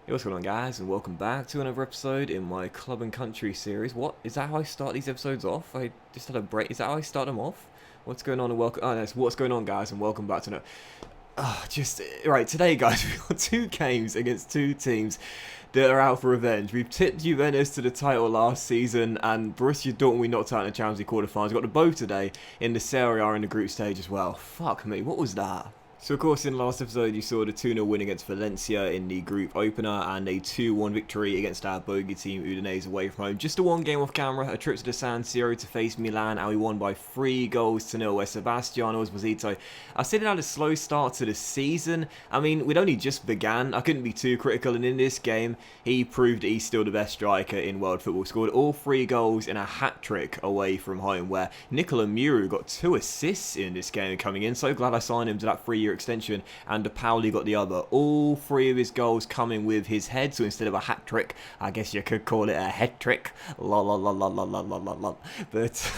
Hey, what's going on, guys, and welcome back to another episode in my Club and Country series. What is that? How I start these episodes off? I just had a break. Is that how I start them off? What's going on? And welcome. Oh, that's what's going on, guys, and welcome back to another. Just right today, guys. We've got two games against two teams that are out for revenge. We've tipped Juventus to the title last season, and Borussia Dortmund we knocked out in the Champions League quarterfinals. We've got the both today in the Serie A in the group stage as well. Fuck me, what was that? So, of course, in the last episode, you saw the 2-0 win against Valencia in the group opener and a 2-1 victory against our bogey team, Udinese, away from home. Just a one game off camera, a trip to the San Siro to face Milan, and we won by 3-0, where Sebastiano Esposito. I said it had a slow start to the season. I mean, we'd only just began. I couldn't be too critical, and in this game, he proved he's still the best striker in world football. Scored all 3 goals in a hat-trick away from home, where Nicola Muru got 2 assists in this game coming in. So glad I signed him to that 3-year extension, and De Pauli got the other. All 3 of his goals coming with his head, so instead of a hat trick, I guess you could call it a head trick. La la la la la la la la la. But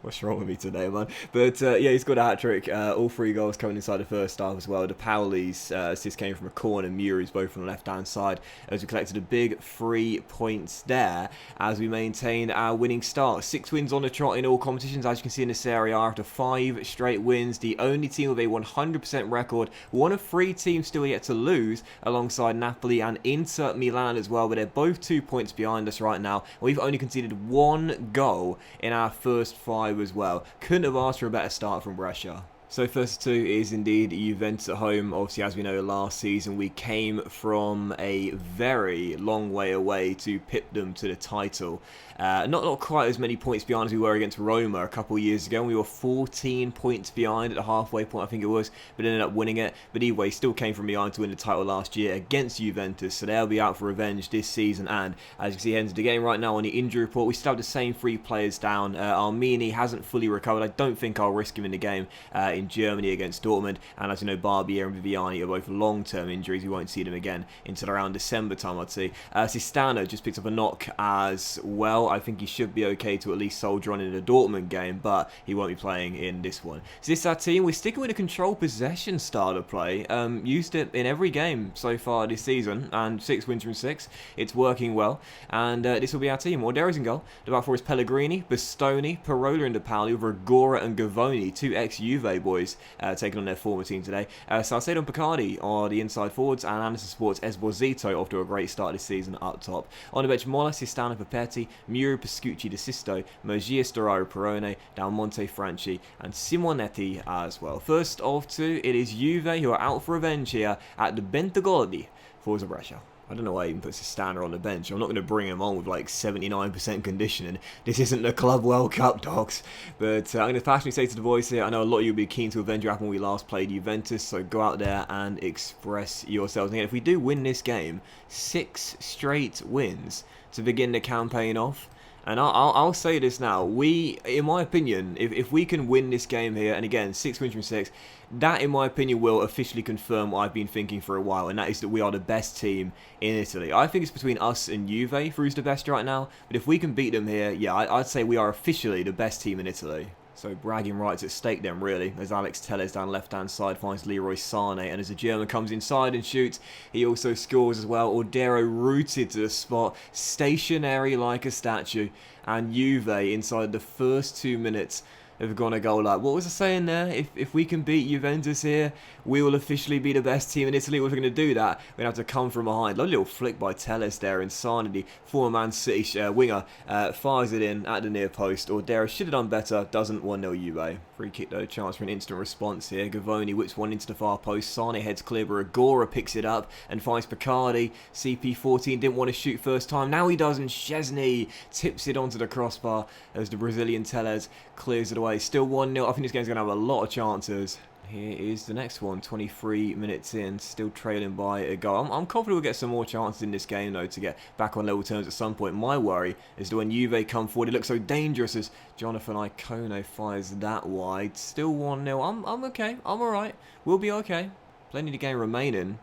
what's wrong with me today, man? But yeah, he's got a hat trick. All 3 goals coming inside the first half as well. De Pauli's assist came from a corner. Muri's both from the left-hand side. As we collected a big 3 points there, as we maintained our winning start. 6 wins on the trot in all competitions, as you can see in this area. After 5 straight wins, the only team with a 100% record. One of 3 teams still yet to lose, alongside Napoli and Inter Milan as well. But they're both 2 points behind us right now. We've only conceded 1 goal in our first 5 as well. Couldn't have asked for a better start from Brescia. So first 2 is indeed Juventus at home. Obviously, as we know, last season we came from a very long way away to pip them to the title. Not quite as many points behind as we were against Roma a couple of years ago. We were 14 points behind at the halfway point, I think it was, but ended up winning it. But anyway, still came from behind to win the title last year against Juventus, so they'll be out for revenge this season. And as you can see, heading to the game right now on the injury report, we still have the same 3 players down. Armini hasn't fully recovered. I don't think I'll risk him in the game in Germany against Dortmund. And as you know, Barbier and Viviani are both long-term injuries. We won't see them again until around December time, I'd say. Sistano just picked up a knock as well. I think he should be okay to at least soldier on in the Dortmund game, but he won't be playing in this one. So this is our team. We're sticking with a control possession style of play. Used it in every game so far this season, and 6 wins from 6. It's working well, and this will be our team. Ordero's in goal. The back 4 is Pellegrini, Bastoni, Parola and De Pauli, with Rigora and Gavoni, 2 ex-Juve boys taking on their former team today. Salcedo and Picardi are the inside forwards, and Anderson Sports Esposito off to a great start this season up top. On the bench, Mola, Sistano, Papetti, Muro, Pascucci, De Sisto, Mogia, Storaro, Perone, Dalmonte, Franchi, and Simonetti as well. First of 2, it is Juve who are out for revenge here at the Bentagoldi for Brescia. I don't know why he even puts a standard on the bench. I'm not going to bring him on with like 79% conditioning. This isn't the Club World Cup, dogs. But I'm going to passionately say to the boys here, I know a lot of you will be keen to avenge what happened when we last played Juventus, so go out there and express yourselves. And again, if we do win this game, 6 straight wins to begin the campaign off. And I'll say this now, in my opinion, if we can win this game here, and again, 6 wins from 6, that, in my opinion, will officially confirm what I've been thinking for a while, and that is that we are the best team in Italy. I think it's between us and Juve for who's the best right now, but if we can beat them here, yeah, I'd say we are officially the best team in Italy. So bragging rights at stake then, really, as Alex Telles down left-hand side finds Leroy Sane, and as the German comes inside and shoots, he also scores as well. Ordero rooted to the spot, stationary like a statue, and Juve inside the first 2 minutes have gone a goal up. What was I saying there? If we can beat Juventus here, we will officially be the best team in Italy. If we're going to do that, we're going to have to come from behind. Lovely little flick by Telles there. Insanity. Former Man City winger fires it in at the near post. Ordero should have done better. Doesn't. 1-0 Juve. Free kick though. Chance for an instant response here. Gavoni whips one into the far post. Sane heads clear, but Agora picks it up and finds Picardi. CP14 didn't want to shoot first time. Now he does, and Szczesny tips it onto the crossbar as the Brazilian Telles clears it away. Still 1-0. I think this game's going to have a lot of chances. Here is the next one, 23 minutes in, still trailing by a goal. I'm confident we'll get some more chances in this game, though, to get back on level terms at some point. My worry is that when Juve come forward, it looks so dangerous as Jonathan Icono fires that wide. Still 1-0. I'm okay. I'm alright. We'll be okay. Plenty of the game remaining.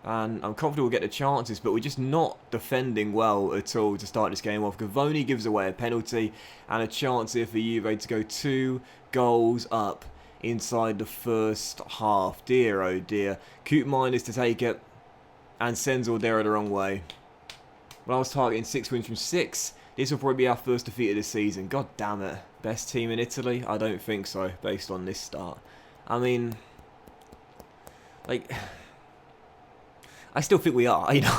And I'm confident we'll get the chances, but we're just not defending well at all to start this game off. Gavoni gives away a penalty, and a chance here for Juve to go 2 goals up inside the first half. Dear, oh dear. Coop Miners to take it. and sends Ordera the wrong way. When I was targeting 6 wins from 6, this will probably be our first defeat of the season. God damn it. Best team in Italy? I don't think so, based on this start. I mean, like, I still think we are, you know.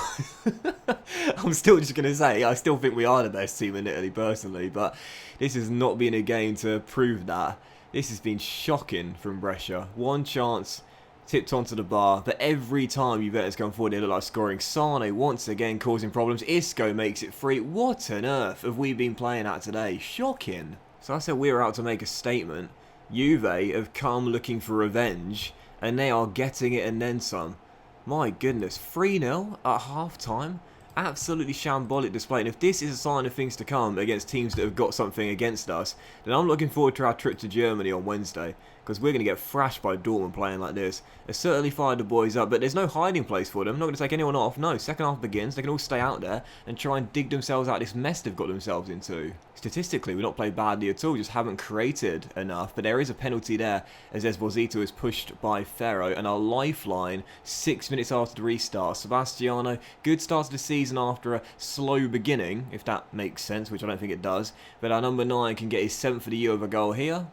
I'm still just going to say, I still think we are the best team in Italy, personally. But this has not been a game to prove that. This has been shocking from Brescia. One chance, tipped onto the bar, but every time Juventus come forward, they look like scoring. Sane once again causing problems. Isco makes it free. What on earth have we been playing at today? Shocking. So I said we were out to make a statement. Juve have come looking for revenge, and they are getting it and then some. My goodness, 3-0 at half-time? Absolutely shambolic display. And if this is a sign of things to come against teams that have got something against us, then I'm looking forward to our trip to Germany on Wednesday, because we're going to get thrashed by Dortmund playing like this. They certainly fired the boys up, but there's no hiding place for them. I'm not going to take anyone off. No, second half begins. They can all stay out there and try and dig themselves out of this mess they've got themselves into. Statistically, we've not played badly at all, just haven't created enough. But there is a penalty there as Esposito is pushed by Ferro. And our lifeline, 6 minutes after the restart. Sebastiano, good start to the season after a slow beginning, if that makes sense, which I don't think it does. But our number 9 can get his 7th of the year with a goal here,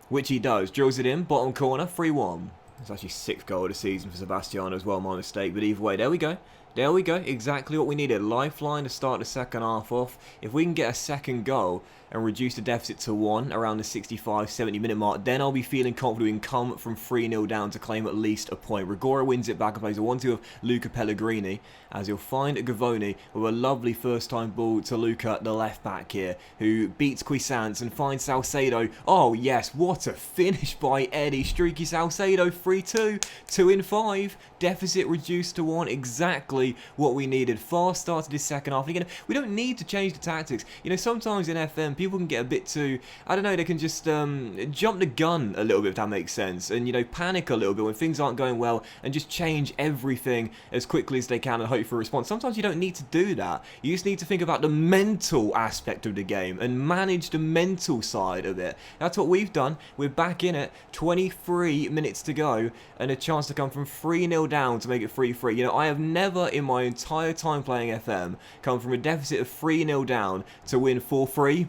which he does. Drills it in, bottom corner, 3-1. It's actually 6th goal of the season for Sebastiano as well, my mistake. But either way, there we go. There we go, exactly what we needed. Lifeline to start the second half off. If we can get a second goal and reduce the deficit to 1 around the 65-70 minute mark, then I'll be feeling confident we can come from 3-0 down to claim at least a point. Rigora wins it back and plays a 1-2 of Luca Pellegrini, as he'll find Gavoni with a lovely first time ball to Luca, the left back here, who beats Cuisance and finds Salcedo. Oh yes, what a finish by Eddie. Streaky Salcedo, 3-2, 2 in 5, deficit reduced to 1, exactly what we needed. Fast start to this second half. And again, we don't need to change the tactics. You know, sometimes in FM, people can get a bit too, I don't know, they can just jump the gun a little bit, if that makes sense. And, you know, panic a little bit when things aren't going well and just change everything as quickly as they can and hope for a response. Sometimes you don't need to do that. You just need to think about the mental aspect of the game and manage the mental side of it. That's what we've done. We're back in it. 23 minutes to go and a chance to come from 3-0 down to make it 3-3. You know, I have never in my entire time playing FM come from a deficit of 3-0 down to win 4-3.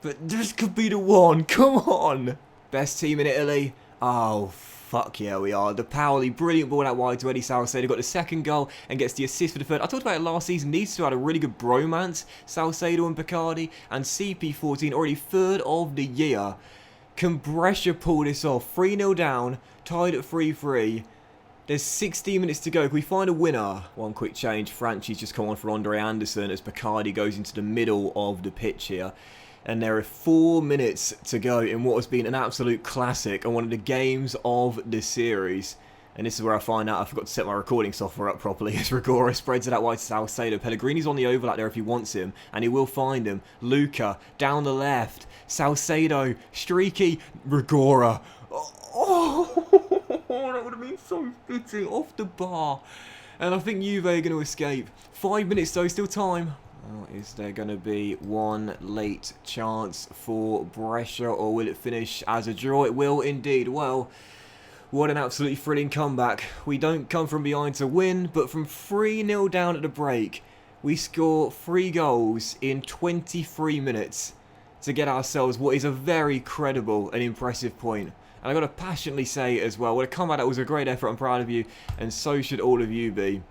But this could be the one. Come on. Best team in Italy. Oh, fuck yeah, we are. De Paoli, brilliant ball out wide to Eddie Salcedo. Got the second goal and gets the assist for the third. I talked about it last season. These two had a really good bromance. Salcedo and Picardi, and CP14 already 3rd of the year. Can Brescia pull this off? 3-0 down, tied at 3-3. There's 16 minutes to go. Can we find a winner? One quick change. Franchi's just come on for Andre Anderson as Picardi goes into the middle of the pitch here. And there are 4 minutes to go in what has been an absolute classic and one of the games of the series. And this is where I find out I forgot to set my recording software up properly as Rigora spreads it out wide to Salcedo. Pellegrini's on the overlap there if he wants him, and he will find him. Luca, down the left. Salcedo, streaky. Rigora. Oh, that would have been so fitting. Off the bar. And I think Juve are going to escape. 5 minutes though, still time. Well, is there going to be one late chance for Brescia, or will it finish as a draw? It will indeed. Well, what an absolutely thrilling comeback. We don't come from behind to win, but from 3-0 down at the break, we score 3 goals in 23 minutes to get ourselves what is a very credible and impressive point. And I've got to passionately say as well, what a comeback, that was a great effort. I'm proud of you, and so should all of you be.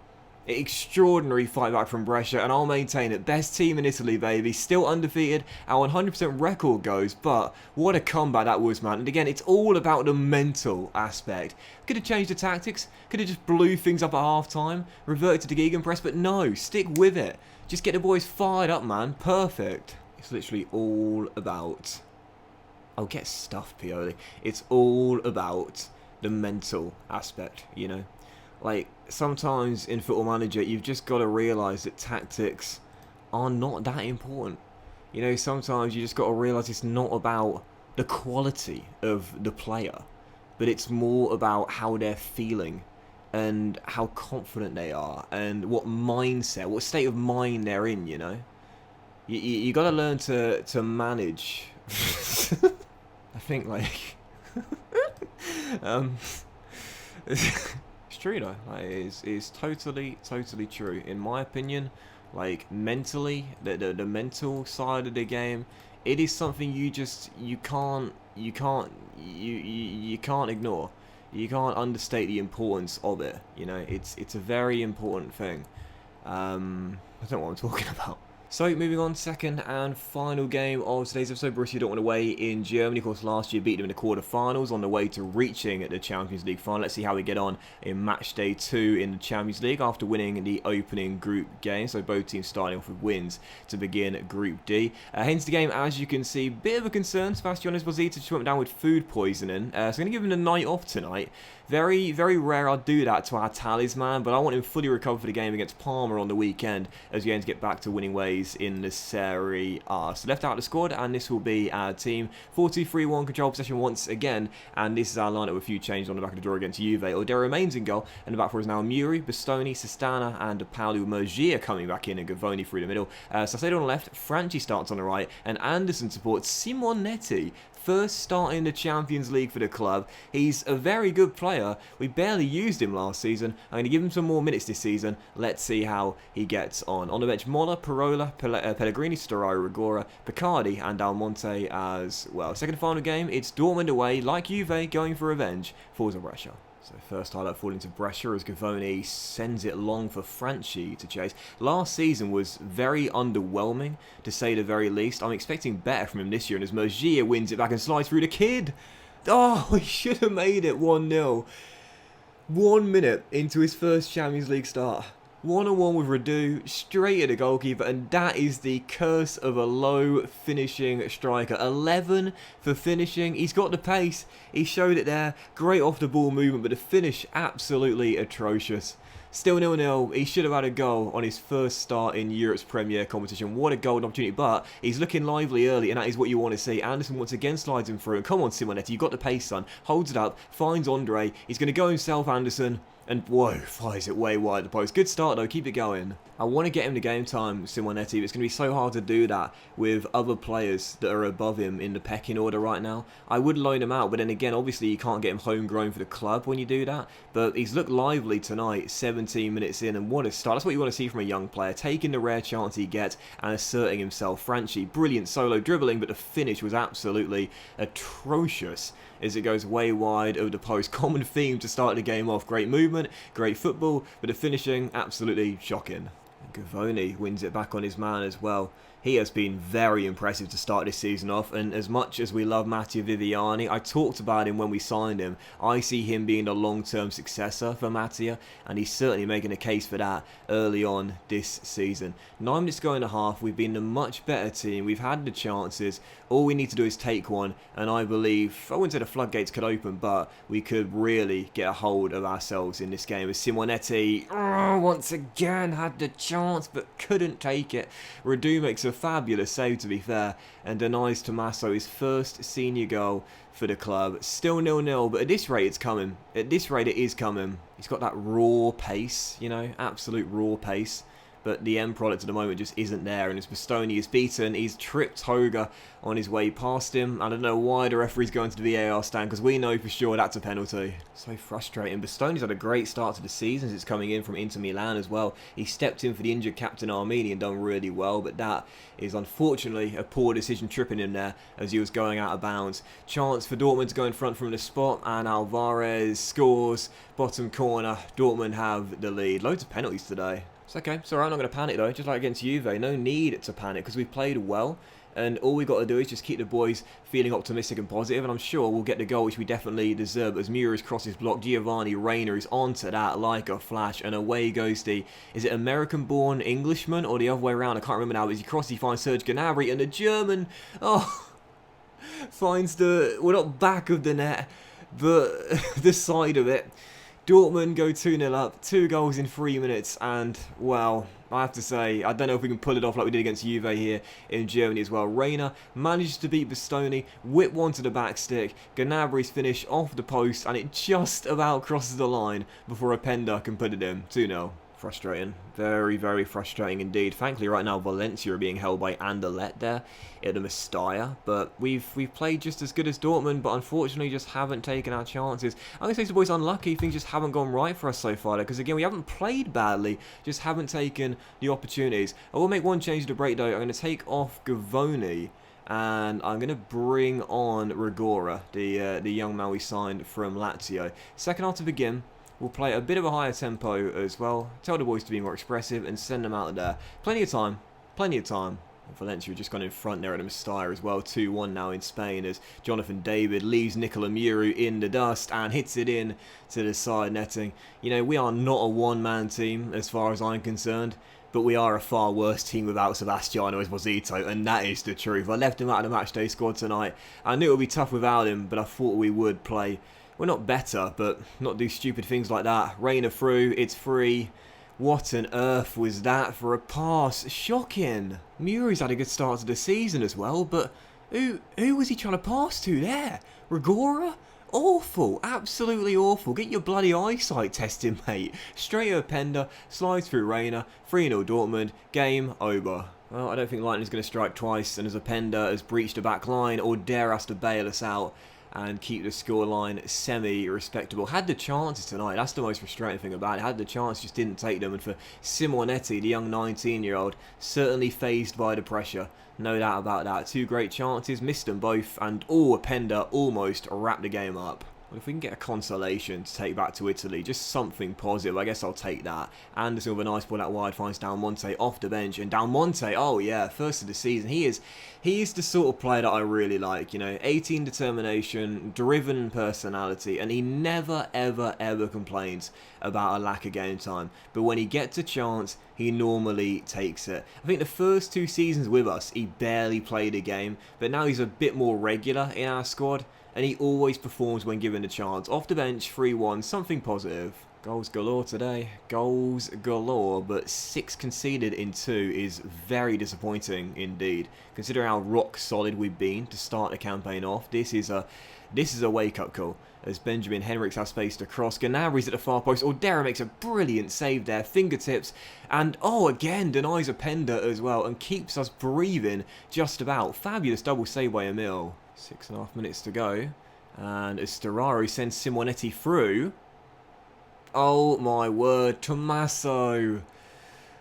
Extraordinary fight back from Brescia, and I'll maintain it. Best team in Italy, baby. Still undefeated. Our 100% record goes, but what a comeback that was, man. And again, it's all about the mental aspect. Could have changed the tactics. Could have just blew things up at half-time. Reverted to the gegenpress, but no. Stick with it. Just get the boys fired up, man. Perfect. It's literally all about... Oh, get stuffed, Pioli. It's all about the mental aspect, you know? Like, sometimes in Football Manager, you've just got to realise that tactics are not that important. You know, sometimes you just got to realise it's not about the quality of the player, but it's more about how they're feeling and how confident they are and what mindset, what state of mind they're in, you know? You got to learn to manage. I think, like... um, it's true though. Like, it's totally true in my opinion. Like mentally, the mental side of the game, it is something you can't ignore. You can't understate the importance of it. You know, it's a very important thing. I don't know what I'm talking about. So, moving on, second and final game of today's episode, Borussia Dortmund away in Germany. Of course, last year beat them in the quarterfinals on the way to reaching the Champions League final. Let's see how we get on in match day 2 in the Champions League after winning the opening group game. So, both teams starting off with wins to begin Group D. Hence the game, as you can see, bit of a concern. Sebastian Esposito just went down with food poisoning. So, I'm going to give him a night off tonight. Very rare I'd do that to our talisman, but I want him fully recovered for the game against Parma on the weekend as we aim to get back to winning ways in the Serie A. So left out of the squad, and this will be our team. 4-2-3-1, control possession once again, and this is our lineup with a few changes on the back of the draw against Juve. Odero remains in goal, and the back four is now Muri, Bastoni, Sistana, and Paulo Murgia coming back in, and Gavoni through the middle. Sassedo on the left, Franchi starts on the right, and Anderson supports Simonetti. First start in the Champions League for the club. He's a very good player. We barely used him last season. I'm going to give him some more minutes this season. Let's see how he gets on. On the bench, Mola, Parola, Pellegrini, Storaro, Rigora, Picardi, and Almonte as well. Second and final game, it's Dortmund away, like Juve, going for revenge. Forza Brescia. So first highlight falling to Brescia as Gavoni sends it long for Franchi to chase. Last season was very underwhelming, to say the very least. I'm expecting better from him this year, and as Murgia wins it back and slides through the kid. Oh, he should have made it 1-0. 1 minute into his first Champions League start. 1-on-1 with Radu, straight at the goalkeeper, and that is the curse of a low finishing striker. 11 for finishing. He's got the pace, he showed it there, great off the ball movement, but the finish absolutely atrocious. Still 0-0, he should have had a goal on his first start in Europe's Premier competition. What a golden opportunity, but he's looking lively early, and that is what you want to see. Anderson once again slides him through, and come on Simonetti, you've got the pace, son. Holds it up, finds Andre, he's going to go himself, Anderson. And whoa, flies it way wide of the post. Good start though, keep it going. I want to get him to game time, Simonetti, but it's going to be so hard to do that with other players that are above him in the pecking order right now. I would loan him out, but then again, obviously you can't get him homegrown for the club when you do that. But he's looked lively tonight, 17 minutes in, and what a start. That's what you want to see from a young player, taking the rare chance he gets and asserting himself. Franchi, brilliant solo dribbling, but the finish was absolutely atrocious as it goes way wide of the post. Common theme to start the game off. Great movement, great football, but the finishing, absolutely shocking. Gavoni wins it back on his man as well. He has been very impressive to start this season off, and as much as we love Matteo Viviani, I talked about him when we signed him. I see him being a long-term successor for Matteo, and he's certainly making a case for that early on this season. 9 minutes to go in the half, we've been a much better team, we've had the chances, all we need to do is take one, and I believe, I wouldn't say the floodgates could open, but we could really get a hold of ourselves in this game. As Simonetti, once again had the chance, but couldn't take it. Radu makes a fabulous save, to be fair, and denies Tommaso his first senior goal for the club. Still 0-0, but at this rate it's coming. At this rate it is coming. He's got that raw pace, you know, absolute raw pace. But the end product at the moment just isn't there, and as Bastoni is beaten, he's tripped Hoga on his way past him. I don't know why the referee's going to the VAR stand, because we know for sure that's a penalty. So frustrating. Bastoni's had a great start to the season since coming in from Inter Milan as well. He stepped in for the injured captain Armini and done really well, but that is unfortunately a poor decision tripping him there as he was going out of bounds. Chance for Dortmund to go in front from the spot, and Alvarez scores. Bottom corner, Dortmund have the lead. Loads of penalties today. It's okay, it's alright, I'm not going to panic though, just like against Juve, no need to panic because we've played well and all we've got to do is just keep the boys feeling optimistic and positive, and I'm sure we'll get the goal which we definitely deserve. As Mura's crosses blocked, Giovanni Reina is onto that like a flash, and away goes the, is it American-born Englishman or the other way around, I can't remember now, as he crosses, he finds Serge Gnabry, and the German, finds the, well not back of the net, but the side of it. Dortmund go 2-0 up, 2 goals in 3 minutes, and, well, I have to say, I don't know if we can pull it off like we did against Juve here in Germany as well. Reina manages to beat Bastoni, whip one to the back stick, Gnabry's finish off the post, and it just about crosses the line before Openda can put it in. 2-0. Frustrating. Very, very frustrating indeed. Thankfully, right now, Valencia are being held by Anderlecht there at the Mestalla. But we've played just as good as Dortmund, but unfortunately just haven't taken our chances. I'm going to say the boys unlucky. Things just haven't gone right for us so far. Because, again, we haven't played badly. Just haven't taken the opportunities. I will make one change to the break, though. I'm going to take off Gavoni. And I'm going to bring on Rigora, the young man we signed from Lazio. Second half to begin. We'll play a bit of a higher tempo as well. Tell the boys to be more expressive and send them out there. Plenty of time. Plenty of time. Valencia have just gone in front there at the Mestalla as well. 2-1 now in Spain as Jonathan David leaves Nicola Muru in the dust and hits it in to the side netting. You know, we are not a one-man team as far as I'm concerned. But we are a far worse team without Sebastiano Esposito, and that is the truth. I left him out of the matchday squad tonight. I knew it would be tough without him, but I thought we would play, well, not better, but not do stupid things like that. Reina through, it's free. What on earth was that for a pass? Shocking. Muri's had a good start to the season as well, but who was he trying to pass to there? Rigora? Awful, absolutely awful. Get your bloody eyesight tested, mate. Straight Openda, slides through Reina, 3-0 Dortmund, game over. Well, I don't think Lightning's going to strike twice, and as Openda has breached the back line, or dare us to bail us out and keep the scoreline semi-respectable. Had the chances tonight, that's the most frustrating thing about it. Had the chance, just didn't take them, and for Simonetti, the young 19-year-old, certainly fazed by the pressure. No doubt about that. Two great chances, missed them both, and Openda almost wrapped the game up. Well, if we can get a consolation to take back to Italy, just something positive, I guess I'll take that. Anderson with a nice ball out wide finds Dalmonte off the bench, and Dalmonte, oh yeah, first of the season, he is the sort of player that I really like, you know, 18 determination, driven personality, and he never ever ever complains about a lack of game time. But when he gets a chance, he normally takes it. I think the first 2 seasons with us, he barely played a game, but now he's a bit more regular in our squad. And he always performs when given a chance. Off the bench, 3-1, something positive. Goals galore today. Goals galore, but 6 conceded in 2 is very disappointing indeed. Considering how rock solid we've been to start the campaign off, this is a wake-up call. As Benjamin Henriks has space to cross, Gnabry's at the far post. Ordera makes a brilliant save there, fingertips, and again denies Openda as well, and keeps us breathing just about. Fabulous double save by Emil. 6.5 minutes to go, and as Storaro sends Simonetti through. Oh my word, Tommaso.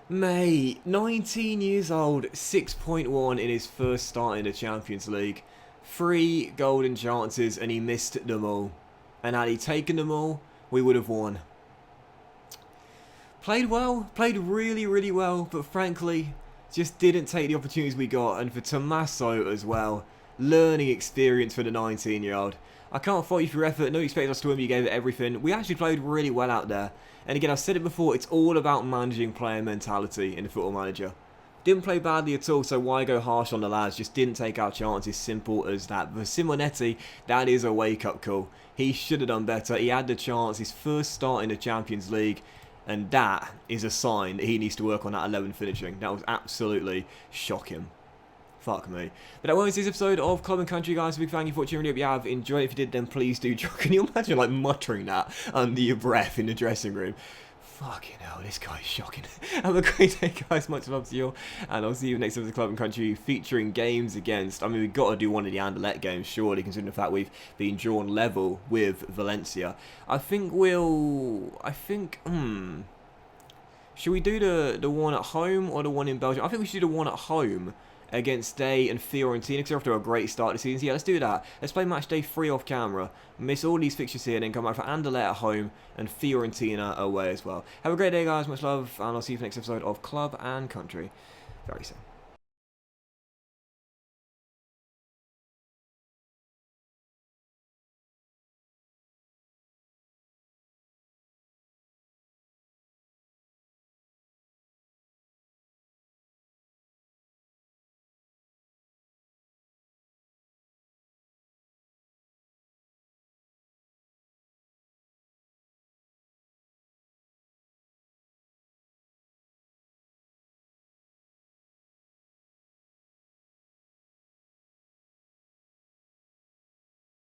Mate, 19 years old, 6.1 in his first start in the Champions League. 3 golden chances and he missed them all. And had he taken them all, we would have won. Played well, played really, really well, but frankly, just didn't take the opportunities we got. And for Tommaso as well, learning experience for the 19-year-old. I can't fault you for your effort. No expect us to win. You gave it everything. We actually played really well out there. And again, I've said it before, it's all about managing player mentality in the Football Manager. Didn't play badly at all, so why go harsh on the lads? Just didn't take our chances, simple as that. But Simonetti, that is a wake-up call. He should have done better. He had the chance, his first start in the Champions League. And that is a sign that he needs to work on that 11 finishing. That was absolutely shocking. Fuck me. But that was this episode of Club and Country, guys. Big fan you for watching. Really hope you have enjoyed it. If you did, then please do. Can you imagine like muttering that under your breath in the dressing room? Fucking hell, this guy's shocking. Have a great day, guys. Much love to you all. And I'll see you next episode of Club and Country featuring games against, I mean, we've got to do one of the Anderlecht games, surely, considering the fact we've been drawn level with Valencia. Should we do the one at home or the one in Belgium? I think we should do the one at home against Day and Fiorentina, because they're off to a great start this season. So yeah, let's do that. Let's play match day 3 off camera, miss all these fixtures here, and then come back for Anderlecht at home and Fiorentina away as well. Have a great day, guys. Much love, and I'll see you for the next episode of Club and Country very soon.